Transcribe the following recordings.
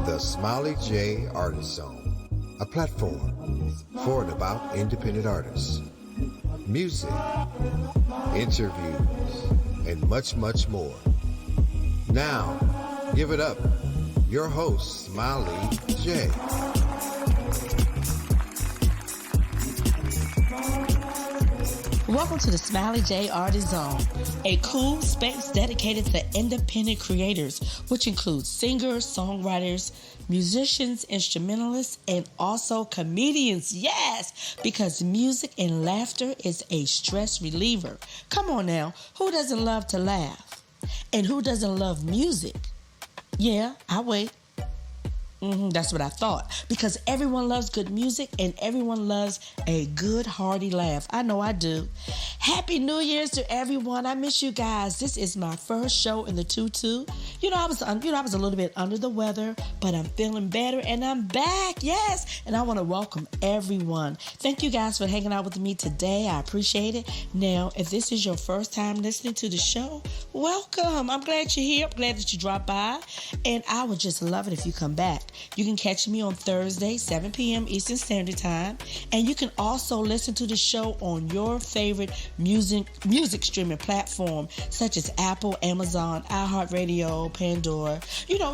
The Smiley J Artist Zone, a platform for and about independent artists. Music, interviews, and much, much more. Now, give it up. Your host, Smiley J. Welcome to the Smiley J Artist Zone, a cool space dedicated to independent creators, which includes singers, songwriters, musicians, instrumentalists, and also comedians. Yes, because music and laughter is a stress reliever. Come on now, who doesn't love to laugh? And who doesn't love music? Yeah, I wait. That's what I thought. Because everyone loves good music and everyone loves a good hearty laugh. I know I do. Happy New Year's to everyone. I miss you guys. This is my first show in the 2-2. I was a little bit under the weather, but I'm feeling better and I'm back. Yes. And I want to welcome everyone. Thank you guys for hanging out with me today. I appreciate it. Now, if this is your first time listening to the show, welcome. I'm glad you're here. I'm glad that you dropped by. And I would just love it if you come back. You can catch me on Thursday, 7 p.m. Eastern Standard Time. And you can also listen to the show on your favorite music streaming platform, such as Apple, Amazon, iHeartRadio, Pandora.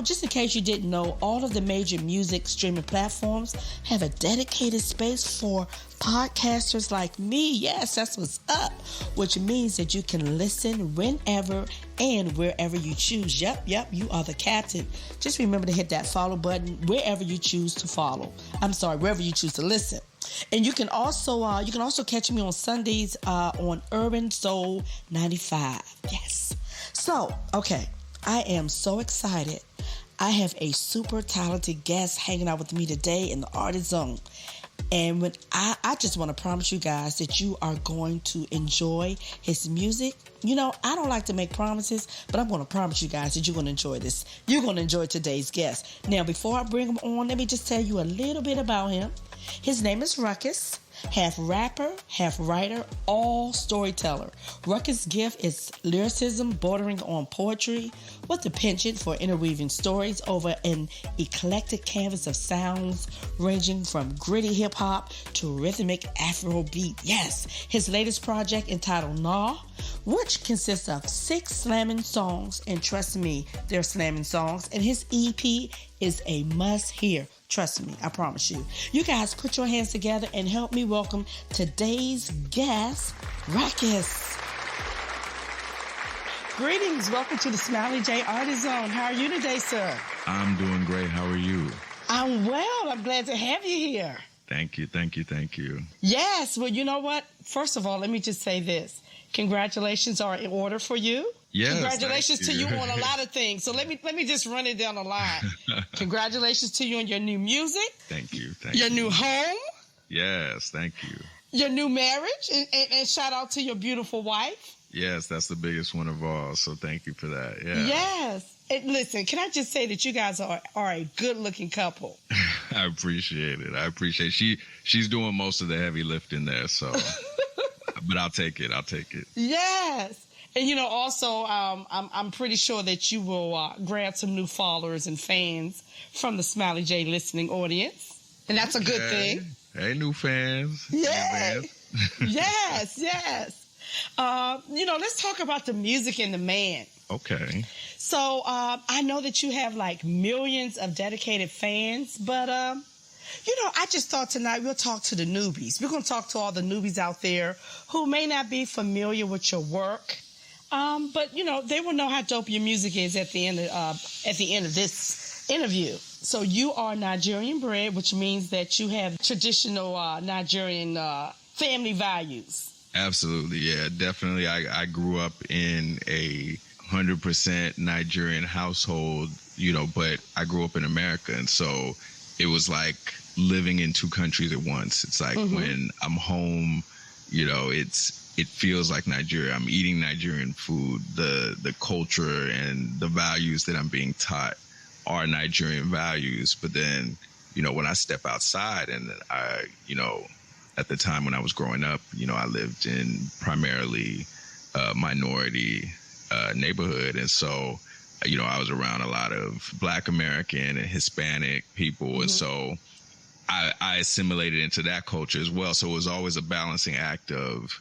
Just in case you didn't know, all of the major music streaming platforms have a dedicated space for podcasters like me. Yes, that's what's up. Which means that you can listen whenever and wherever you choose. Yep, you are the captain. Just remember to hit that follow button wherever you choose to follow. Wherever you choose to listen. And you can also catch me on Sundays on Urban Soul 95. Yes. So, okay, I am so excited. I have a super talented guest hanging out with me today in the Artist Zone. And when I just want to promise you guys that you are going to enjoy his music. I don't like to make promises, but I'm going to promise you guys that you're going to enjoy this. You're going to enjoy today's guest. Now, before I bring him on, let me just tell you a little bit about him. His name is Rukus. Half rapper, half writer, all storyteller. Rukus' gift is lyricism bordering on poetry with a penchant for interweaving stories over an eclectic canvas of sounds ranging from gritty hip-hop to rhythmic Afrobeat. Yes, his latest project entitled Nah, which consists of 6 slamming songs, and trust me, they're slamming songs, and his EP is a must-hear. Trust me, I promise you. You guys put your hands together and help me welcome today's guest, Rukus. Greetings. Welcome to the Smiley J Artist Zone. How are you today, sir? I'm doing great. How are you? I'm well. I'm glad to have you here. Thank you. Yes. Well, you know what? First of all, let me just say this. Congratulations are in order for you. Yes, congratulations to you on a lot of things. So let me just run it down the line. Congratulations to you on your new music. Thank you. Your new home. Yes, thank you. Your new marriage, and shout out to your beautiful wife. Yes, that's the biggest one of all. So thank you for that. Yeah. Yes. And listen, can I just say that you guys are a good-looking couple? I appreciate it. She's doing most of the heavy lifting there, so. But I'll take it. Yes. And, also, I'm pretty sure that you will grab some new followers and fans from the Smiley J listening audience. And that's a good thing. Hey, new fans. Yeah. Yes. Let's talk about the music and the man. Okay. So I know that you have like millions of dedicated fans, but I just thought tonight we'll talk to the newbies. We're going to talk to all the newbies out there who may not be familiar with your work, but they will know how dope your music is at the end of this interview. So you are Nigerian bred, which means that you have traditional Nigerian family values. Absolutely, yeah, definitely. I grew up in a 100% Nigerian household, but I grew up in America, and so it was like living in 2 countries at once. It's like when I'm home, it feels like Nigeria. I'm eating Nigerian food. The culture and the values that I'm being taught are Nigerian values. But then, when I step outside and I, at the time when I was growing up, I lived in primarily minority neighborhood. And so I was around a lot of Black American and Hispanic people. And so I assimilated into that culture as well. So it was always a balancing act of,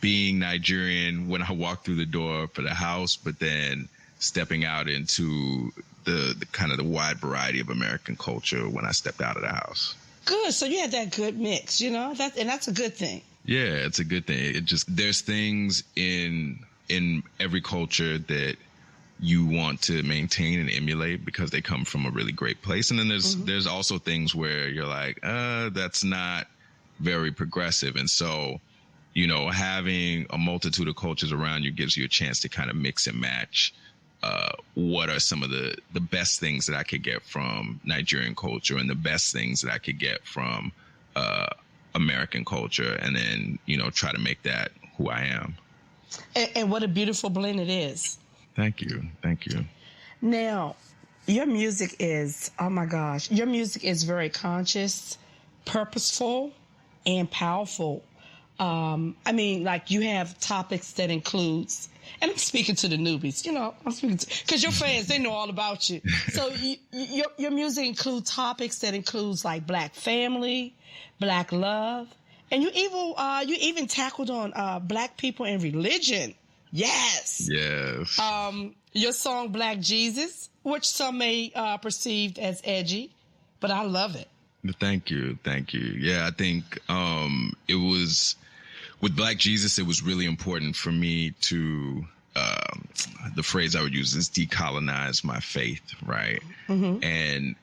being Nigerian when I walked through the door for the house, but then stepping out into the kind of the wide variety of American culture when I stepped out of the house. Good. So you had that good mix, and that's a good thing. Yeah, it's a good thing. There's things in every culture that you want to maintain and emulate because they come from a really great place. And then there's also things where you're like, that's not very progressive. And so, having a multitude of cultures around you gives you a chance to kind of mix and match what are some of the best things that I could get from Nigerian culture and the best things that I could get from American culture, and then, try to make that who I am. And what a beautiful blend it is. Thank you. Now, your music is, oh my gosh, your music is very conscious, purposeful, and powerful. You have topics that includes, and I'm speaking to the newbies, because your fans, they know all about you. So your music includes topics that includes like Black family, Black love, and you even tackled on Black people and religion. Yes. Your song Black Jesus, which some may perceive as edgy, but I love it. Thank you. Yeah, I think it was with Black Jesus, it was really important for me to the phrase I would use is decolonize my faith, right? And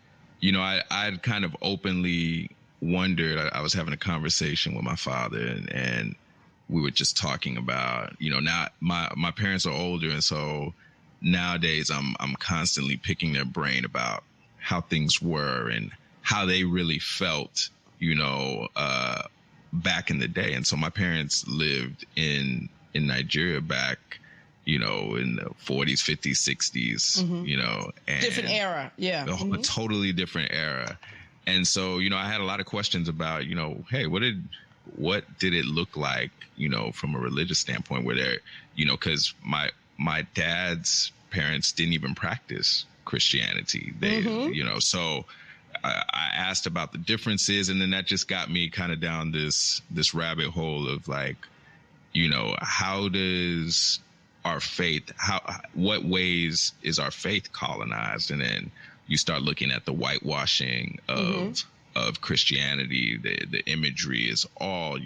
I'd kind of openly wondered. I was having a conversation with my father, and we were just talking about, now my parents are older, and so nowadays I'm constantly picking their brain about how things were and how they really felt, back in the day. And so my parents lived in Nigeria back, in the 40s, 50s, 60s, and different era. Yeah. A totally different era. And so, I had a lot of questions about, hey, what did it look like, from a religious standpoint, where they're, because my dad's parents didn't even practice Christianity. They, so I asked about the differences, and then that just got me kind of down this rabbit hole of like, how does our faith, what ways is our faith colonized? And then you start looking at the whitewashing of Christianity. The imagery is all,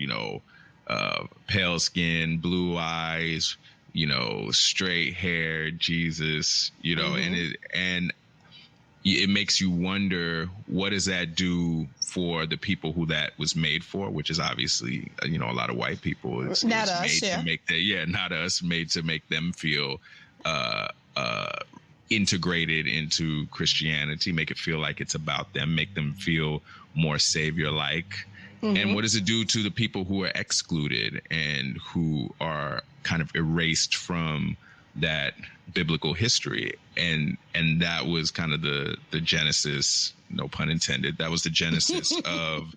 pale skin, blue eyes, straight hair, Jesus, and it makes you wonder, what does that do for the people who that was made for, which is obviously, a lot of white people. It's not us, made yeah. To make not us, made to make them feel integrated into Christianity, make it feel like it's about them, make them feel more savior-like. And what does it do to the people who are excluded and who are kind of erased from that biblical history? And that was kind of the genesis, no pun intended, that was the genesis of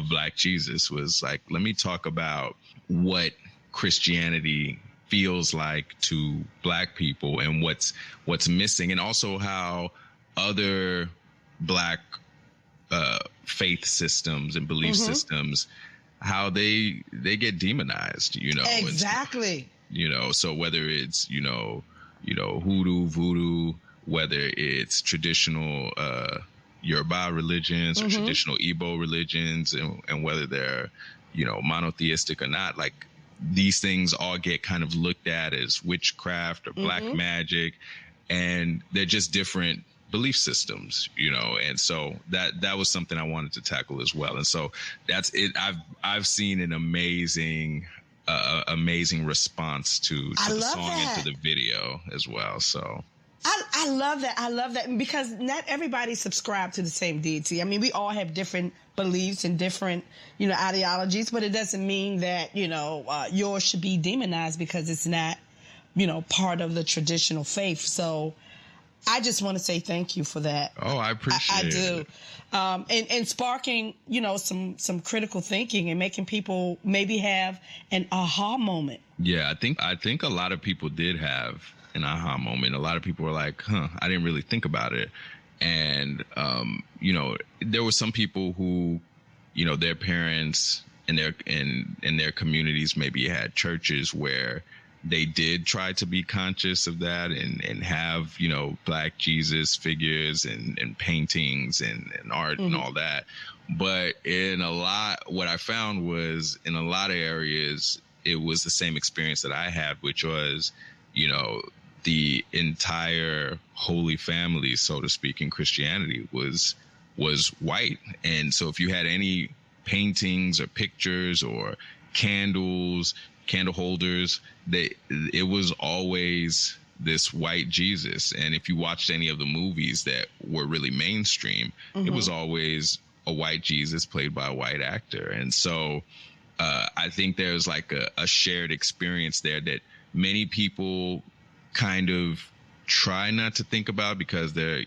Black Jesus, was like, let me talk about what Christianity feels like to Black people and what's missing, and also how other Black faith systems and belief systems, how they get demonized, Exactly. So whether it's, hoodoo, voodoo, whether it's traditional Yoruba religions or traditional Igbo religions, and whether they're, monotheistic or not, like these things all get kind of looked at as witchcraft or black magic, and they're just different belief systems, and so that was something I wanted to tackle as well. And so that's it. I've seen an amazing response to the song and to the video as well. So I love that. I love that, because not everybody subscribe to the same deity. I mean, we all have different beliefs and different, ideologies, but it doesn't mean that, yours should be demonized because it's not, part of the traditional faith. So I just want to say thank you for that. Oh, I appreciate it. I do. And sparking, some critical thinking and making people maybe have an aha moment. Yeah, I think a lot of people did have an aha moment. A lot of people were like, I didn't really think about it. And, there were some people who, their parents in their communities maybe had churches where they did try to be conscious of that and have, Black Jesus figures and paintings and art and all that. But what I found was in a lot of areas, it was the same experience that I had, which was, the entire Holy Family, so to speak, in Christianity was white. And so if you had any paintings or pictures or candle holders, it was always this white Jesus. And if you watched any of the movies that were really mainstream, it was always a white Jesus played by a white actor. And so I think there's like a shared experience there that many people kind of try not to think about, because they're,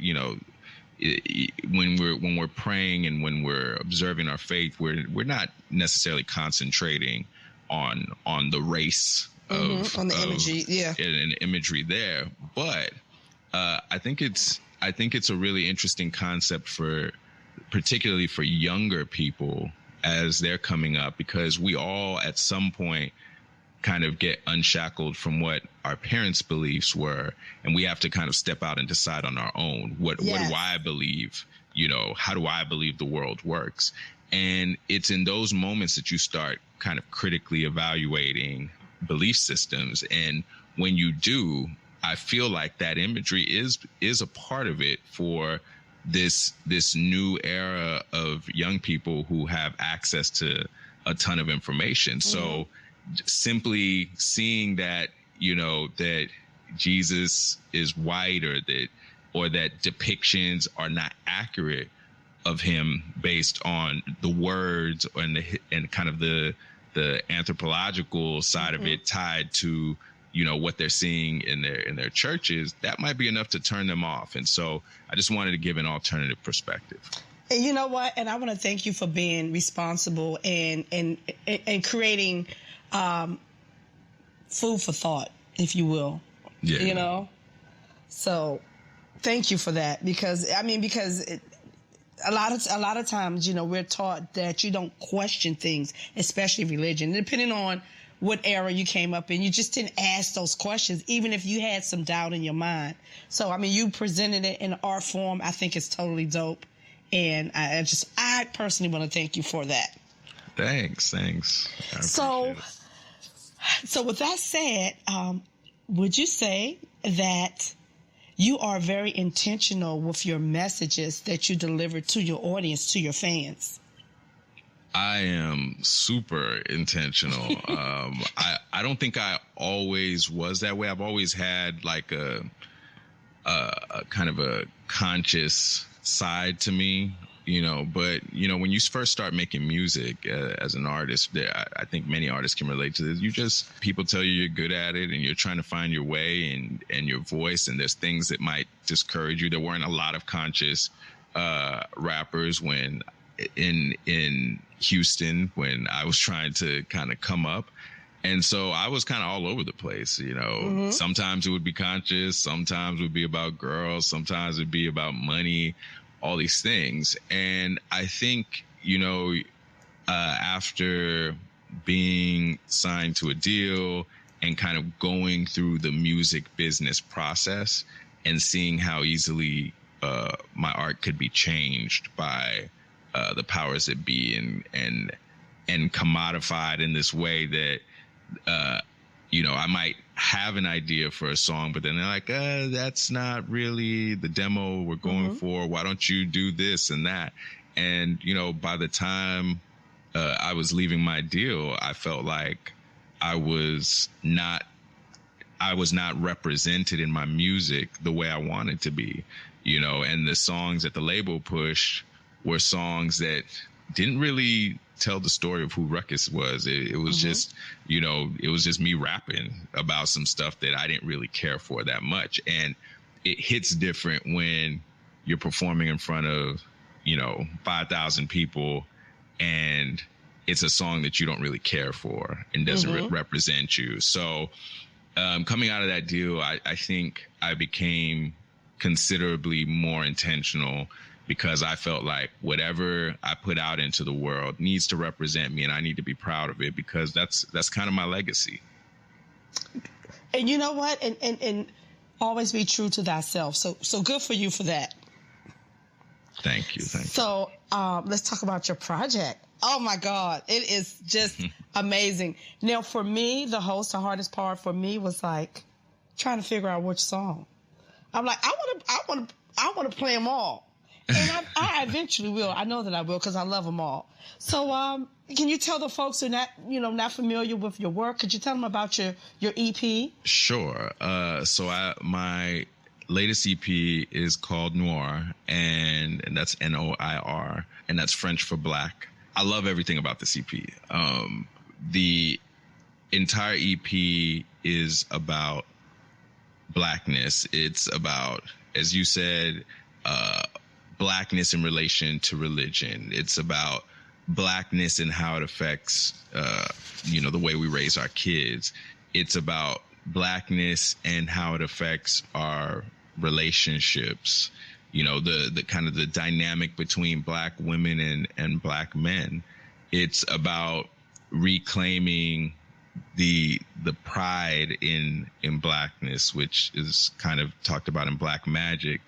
when we're praying and when we're observing our faith, we're not necessarily concentrating on the race on the imagery, and imagery there. But I think it's a really interesting concept particularly for younger people as they're coming up, because we all at some point kind of get unshackled from what our parents' beliefs were, and we have to kind of step out and decide on our own. What do I believe? How do I believe the world works? And it's in those moments that you start kind of critically evaluating belief systems. And when you do, I feel like that imagery is a part of it for this new era of young people who have access to a ton of information. So simply seeing that, that Jesus is white, or that depictions are not accurate of him based on the words and kind of the anthropological side of it tied to, what they're seeing in their churches, that might be enough to turn them off. And so I just wanted to give an alternative perspective. And you know what? And I want to thank you for being responsible and creating food for thought, if you will. Yeah. So thank you for that, because a lot of times, we're taught that you don't question things, especially religion. Depending on what era you came up in, you just didn't ask those questions, even if you had some doubt in your mind. So, you presented it in art form. I think it's totally dope. And I personally want to thank you for that. Thanks. So with that said, would you say that you are very intentional with your messages that you deliver to your audience, to your fans? I am super intentional. I don't think I always was that way. I've always had like a kind of a conscious side to me, but when you first start making music as an artist, I think many artists can relate to this. People tell you you're good at it and you're trying to find your way and your voice, and there's things that might discourage you. There weren't a lot of conscious rappers when in Houston when I was trying to kind of come up. And so I was kind of all over the place, Sometimes it would be conscious, sometimes it would be about girls, sometimes it'd be about money, all these things. And I think, after being signed to a deal and kind of going through the music business process and seeing how easily my art could be changed by the powers that be and commodified in this way that, I might have an idea for a song, but then they're like, that's not really the demo we're going for. Why don't you do this and that? And, by the time I was leaving my deal, I felt like I was not represented in my music the way I wanted to be, and the songs that the label pushed were songs that didn't really tell the story of who Rukus was. It was just, it was just me rapping about some stuff that I didn't really care for that much. And it hits different when you're performing in front of, 5,000 people and it's a song that you don't really care for and doesn't represent you. So Coming out of that deal, I think I became considerably more intentional because I felt like whatever I put out into the world needs to represent me, and I need to be proud of it because that's kind of my legacy. And you know what? And always be true to thyself. So good for you for that. Thank you. So let's talk about your project. Oh my God, it is just amazing. Now, for me, the hardest part for me was like trying to figure out which song. I'm like, I want to play them all, and I eventually will. I know that I will because I love them all. So, can you tell the folks who are not familiar with your work? Could you tell them about your EP? Sure. So my latest EP is called Noir, and that's Noir, and that's French for black. I love everything about this EP. The entire EP is about blackness. It's about, as you said, blackness in relation to religion. It's about blackness and how it affects, the way we raise our kids. It's about blackness and how it affects our relationships. The kind of the dynamic between black women and black men. It's about reclaiming the pride in blackness, which is kind of talked about in Black Magic.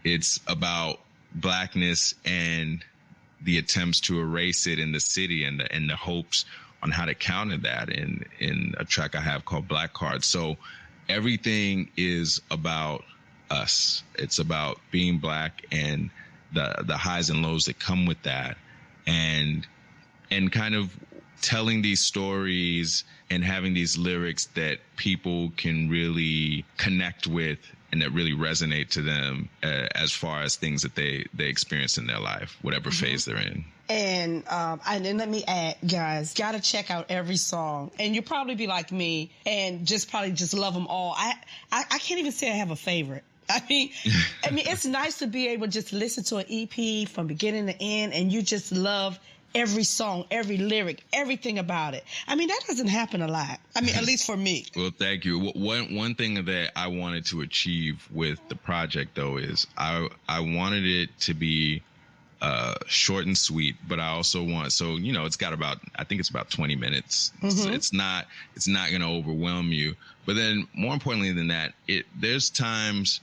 It's about blackness and the attempts to erase it in the city and the hopes on how to counter that in a track I have called Black Card. So everything is about us. It's about being black and the highs and lows that come with that, and kind of telling these stories and having these lyrics that people can really connect with and that really resonate to them as far as things that they experience in their life, whatever phase they're in. And then let me add, guys, gotta check out every song. And you'll probably be like me and probably just love them all. I can't even say I have a favorite. I mean, it's nice to be able to just listen to an EP from beginning to end, and you just love every song, every lyric, everything about it. I mean, that doesn't happen a lot. I mean, at least for me. Well, thank you. One thing that I wanted to achieve with the project, though, is I wanted it to be short and sweet, but I also want, it's got I think it's about 20 minutes. It's not going to overwhelm you. But then more importantly than that, there's times,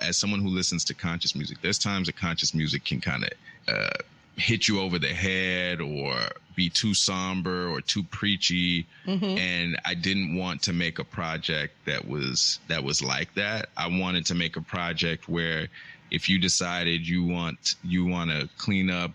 as someone who listens to conscious music, there's times that conscious music can kind of hit you over the head or be too somber or too preachy. And I didn't want to make a project that was like that. I wanted to make a project where if you decided you want to clean up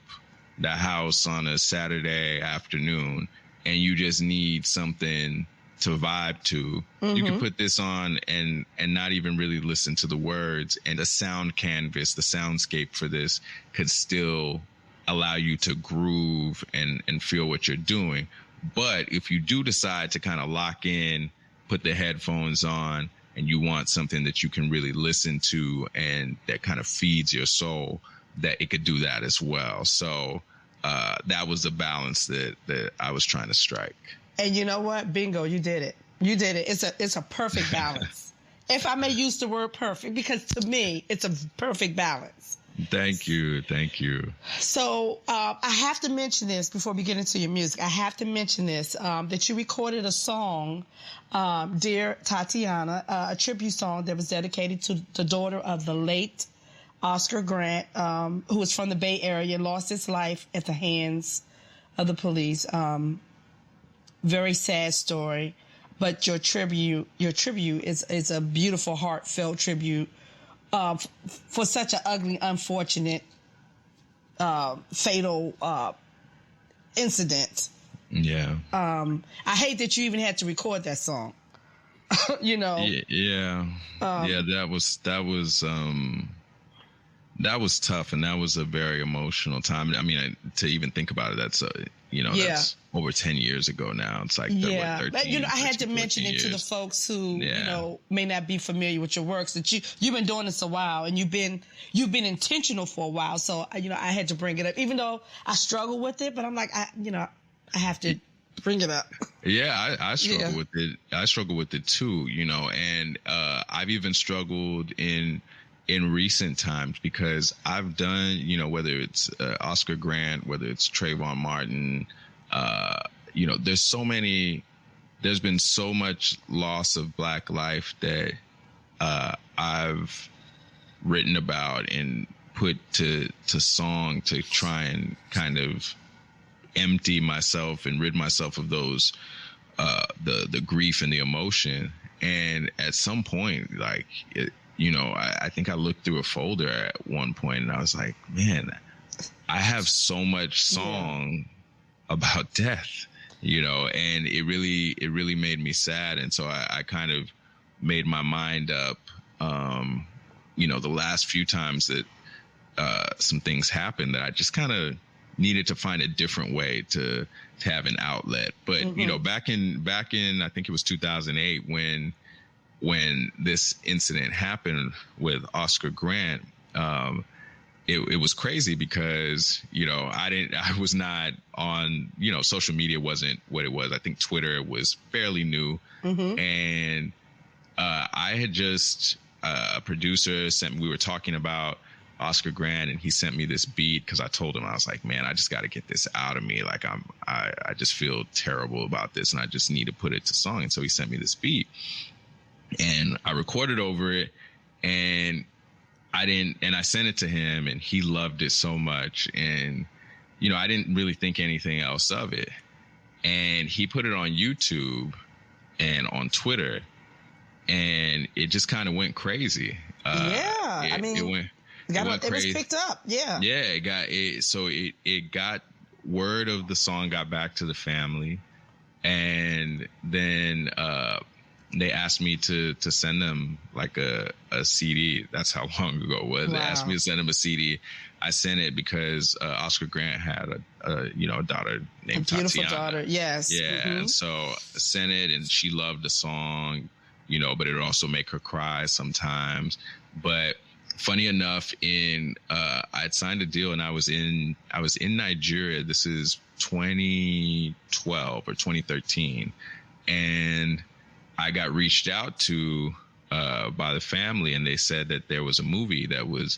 the house on a Saturday afternoon and you just need something to vibe to, you can put this on and not even really listen to the words, and the sound canvas, the soundscape for this could still allow you to groove and feel what you're doing. But if you do decide to kind of lock in, put the headphones on, and you want something that you can really listen to and that kind of feeds your soul, that it could do that as well. So that was the balance that I was trying to strike. And you know what? Bingo, you did it. You did it. It's a perfect balance. If I may use the word perfect, because to me, it's a perfect balance. Thank you. So I have to mention this before we get into your music. I have to mention this, that you recorded a song, Dear Tatiana, a tribute song that was dedicated to the daughter of the late Oscar Grant, who was from the Bay Area and lost his life at the hands of the police. Very sad story, but your tribute is a beautiful, heartfelt tribute for such an ugly, unfortunate, fatal incident. Yeah. I hate that you even had to record that song. Yeah. That was tough, and that was a very emotional time. I mean, to even think about it, that's that's over 10 years ago now. It's like 13, but I had to mention it to the folks who may not be familiar with your works, that you've been doing this a while, and you've been intentional for a while. So I had to bring it up, even though I struggle with it. But I'm like, I have to Bring it up. Yeah, I struggle with it. I struggle with it too, and I've even struggled in recent times because I've done, whether it's Oscar Grant, whether it's Trayvon Martin, there's been so much loss of Black life that I've written about and put to song to try and kind of empty myself and rid myself of those the grief and the emotion. And at some point, like I think I looked through a folder at one point and I was like, man, I have so much song about death, and it really made me sad. And so I kind of made my mind up, the last few times that some things happened, that I just kind of needed to find a different way to have an outlet. But, back in, I think it was 2008 when this incident happened with Oscar Grant, it was crazy because, I was not on, social media wasn't what it was. I think Twitter was fairly new. And I had just, a producer we were talking about Oscar Grant, and he sent me this beat because I told him, I was like, man, I just got to get this out of me. Like I just feel terrible about this and I just need to put it to song. And so he sent me this beat and I recorded over it, and I sent it to him, and he loved it so much. And, I didn't really think anything else of it. And he put it on YouTube and on Twitter, and it just kind of went crazy. It was picked up. Yeah. Yeah. It got word of the song got back to the family. And then, they asked me to send them like a CD. That's how long ago it was. Wow. They asked me to send them a CD. I sent it because Oscar Grant had a daughter named Tatiana. Beautiful daughter, yes. Yeah, and so I sent it, and she loved the song, but it would also make her cry sometimes. But funny enough, I'd signed a deal, and I was in Nigeria. This is 2012 or 2013, and I got reached out to by the family, and they said that there was a movie that was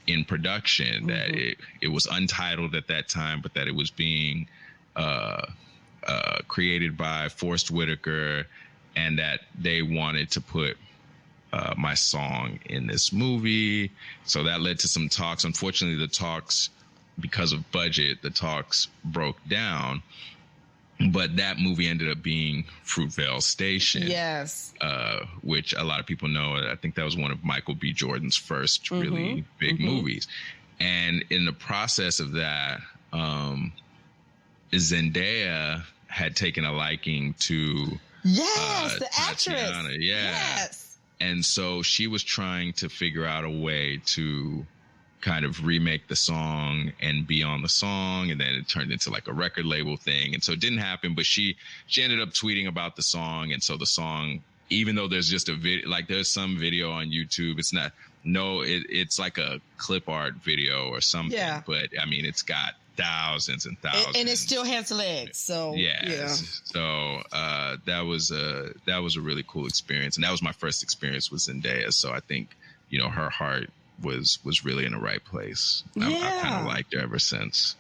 in production, that it was untitled at that time, but that it was being created by Forrest Whitaker, and that they wanted to put my song in this movie. So that led to some talks. Unfortunately, the talks, because of budget, the talks broke down. But that movie ended up being Fruitvale Station. Yes. Which a lot of people know. I think that was one of Michael B. Jordan's first really big movies. And in the process of that, Zendaya had taken a liking to the Tatiana. actress. Yes. And so she was trying to figure out a way to kind of remake the song and be on the song, and then it turned into like a record label thing, and so it didn't happen. But she ended up tweeting about the song, and so the song, even though there's just a video, like there's some video on YouTube, it's like a clip art video or something. Yeah. But I mean, it's got thousands and thousands, and it still has legs. So so that was a really cool experience, and that was my first experience with Zendaya. So I think her heart was really in the right place. I've kind of liked her ever since.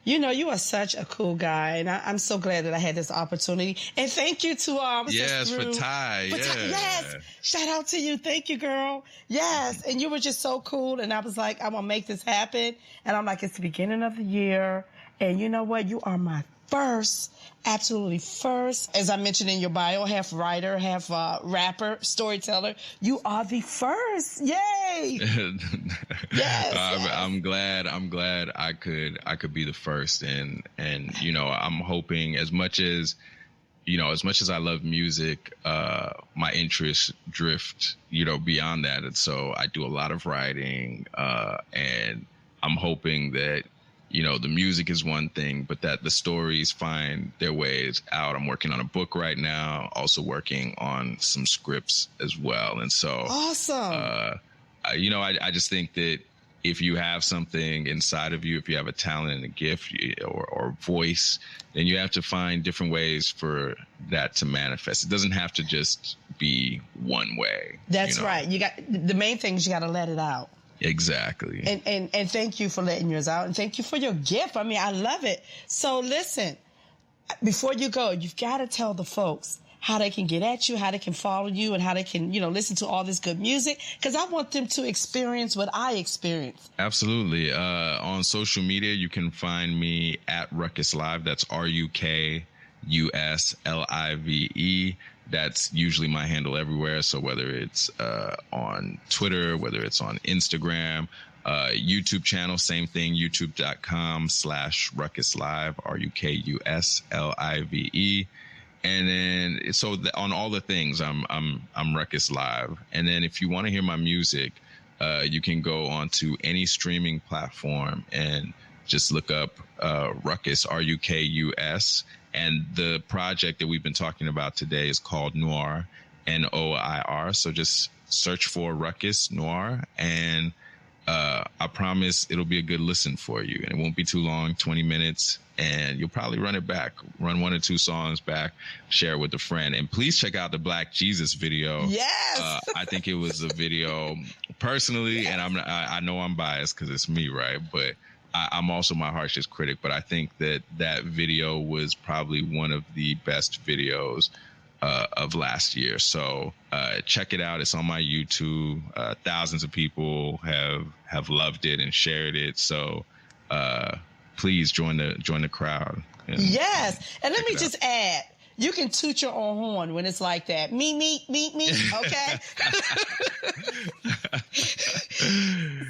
You are such a cool guy, and I'm so glad that I had this opportunity. And thank you to for Ty. Yes, shout out to you. Thank you, girl. Yes, and you were just so cool. And I was like, I'm gonna make this happen. And I'm like, it's the beginning of the year, and you know what? You are my absolutely first. As I mentioned in your bio, half writer, half rapper, storyteller. You are the first. Yay! Yes. I'm glad I could be the first, and I'm hoping, as much as I love music, my interests drift beyond that, and so I do a lot of writing, and I'm hoping that the music is one thing, but that the stories find their ways out. I'm working on a book right now, also working on some scripts as well. And so, awesome. I just think that if you have something inside of you, if you have a talent and a gift or voice, then you have to find different ways for that to manifest. It doesn't have to just be one way. That's right. You got the main thing is you got to let it out. Exactly. And thank you for letting yours out, and thank you for your gift. I mean, I love it. So listen, before you go, you've got to tell the folks how they can get at you, how they can follow you, and how they can, listen to all this good music, because I want them to experience what I experienced. Absolutely. On social media, you can find me at Rukus Live. That's RUKUSLIVE. That's usually my handle everywhere. So whether it's on Twitter, whether it's on Instagram, YouTube channel, same thing, youtube.com/Rukus Live, RUKUSLIVE. And then, on all the things, I'm Rukus Live. And then if you want to hear my music, you can go onto any streaming platform and just look up Rukus, RUKUS. And the project that we've been talking about today is called Noir, NOIR. So just search for Rukus Noir, and I promise it'll be a good listen for you. And it won't be too long, 20 minutes. And you'll probably run one or two songs back, share it with a friend. And please check out the Black Jesus video. Yes. I think it was a video personally, and I know I'm biased because it's me, right? But I'm also my harshest critic. But I think that video was probably one of the best videos of last year. So check it out. It's on my YouTube. Thousands of people have loved it and shared it. So please join the crowd. Yes. And let me just add, you can toot your own horn when it's like that. Me, okay?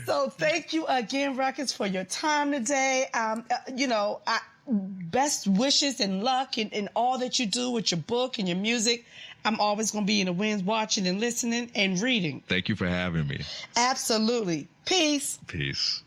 So thank you again, Rukus, for your time today. Best wishes and luck in all that you do with your book and your music. I'm always going to be in the wings watching and listening and reading. Thank you for having me. Absolutely. Peace. Peace.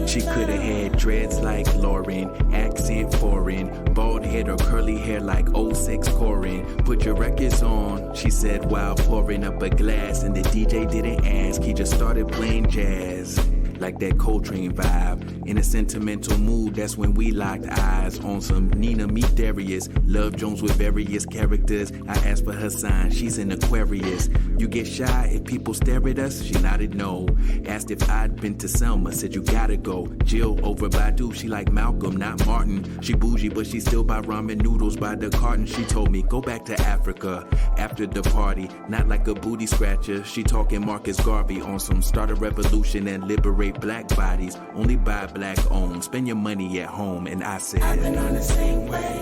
She could have had dreads like Lauren, accent foreign, bald head or curly hair like 06 Corin. Put your records on, she said while pouring up a glass, and the DJ didn't ask, he just started playing jazz. Like that Coltrane vibe. In a sentimental mood, that's when we locked eyes on some Nina meet Darius. Love Jones with various characters. I asked for her sign, she's an Aquarius. You get shy if people stare at us? She nodded no. Asked if I'd been to Selma, said you gotta go. Jill over Badu, she like Malcolm, not Martin. She bougie, but she still buy ramen noodles by the carton. She told me, go back to Africa after the party, not like a booty scratcher. She talking Marcus Garvey on some start a revolution and liberate black bodies, only buy black owned. Spend your money at home. And I said, I've been on the same way.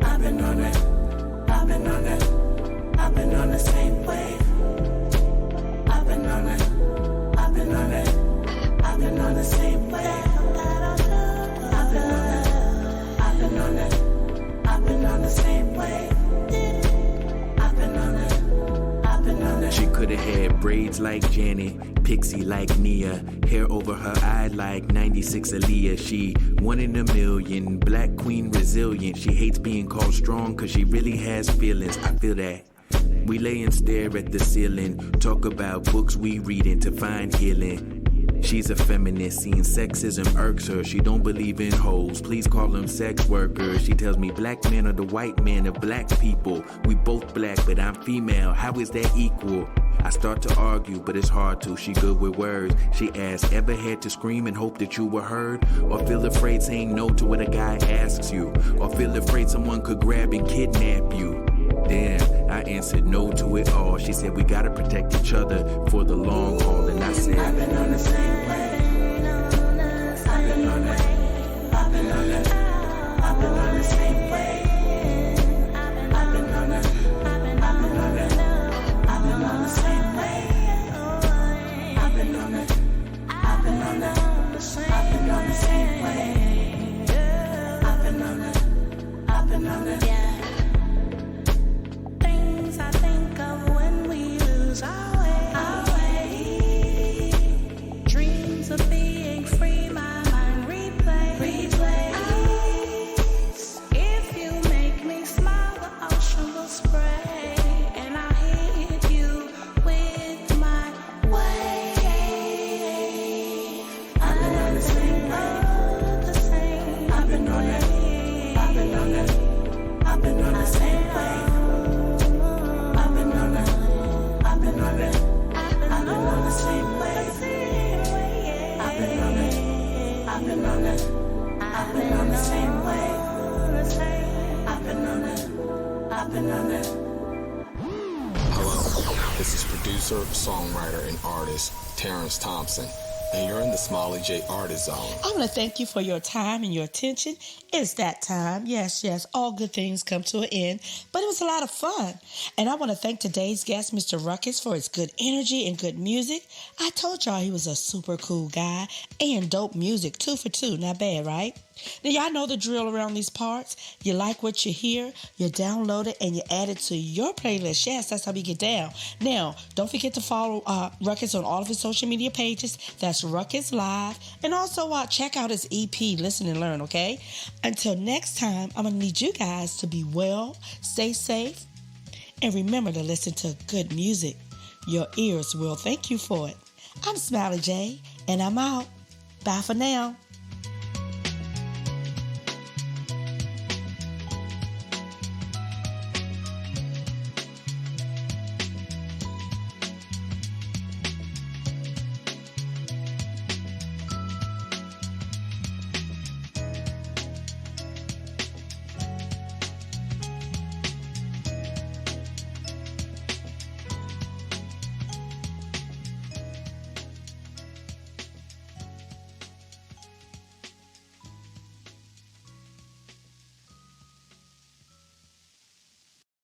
I've been on it. I've been on it. I've been on the same way. I've been on it. I've been on it. I've been on the same way. I've been on it. I've been on it. I've been on the same way. I've been on it. I've been on it. She could have had braids like Janet, pixie like Nia, hair over her eye like 96 Aaliyah. She 1 in a million, black queen resilient. She hates being called strong cause she really has feelings. I feel that. We lay and stare at the ceiling, talk about books we reading to find healing. She's a feminist, seeing sexism irks her. She don't believe in hoes, please call them sex workers. She tells me black men are the white men of black people. We both black, but I'm female, how is that equal? I start to argue, but it's hard to. She good with words. She asks, ever had to scream and hope that you were heard? Or feel afraid saying no to what a guy asks you? Or feel afraid someone could grab and kidnap you? Then I answered no to it all. She said we gotta protect each other for the long haul. And I said, I've been on the same way. I've been on it. I've been on it. I've been on the same way. I've been on it. I've been on it. I've been on the same way. I've been on it. I've been on it. I've been on the same way. I've been on it. I've been on it. I think of when we lose our way. Dreams of being free, my mind replay. Hello, this is producer, songwriter, and artist Terrence Thompson, and you're in the Smiley J Artist Zone. I want to thank you for your time and your attention. It's that time. Yes, all good things come to an end, but it was a lot of fun. And I want to thank today's guest, Mr. Rukus, for his good energy and good music. I told y'all he was a super cool guy and dope music. 2 for 2, not bad, right? Now, y'all know the drill around these parts. You like what you hear, you download it, and you add it to your playlist. Yes, that's how we get down. Now, don't forget to follow Rukus on all of his social media pages. That's Rukus Live. And also check out his EP, Listen and Learn, okay? Until next time, I'm going to need you guys to be well, stay safe, and remember to listen to good music. Your ears will thank you for it. I'm Smiley J, and I'm out. Bye for now.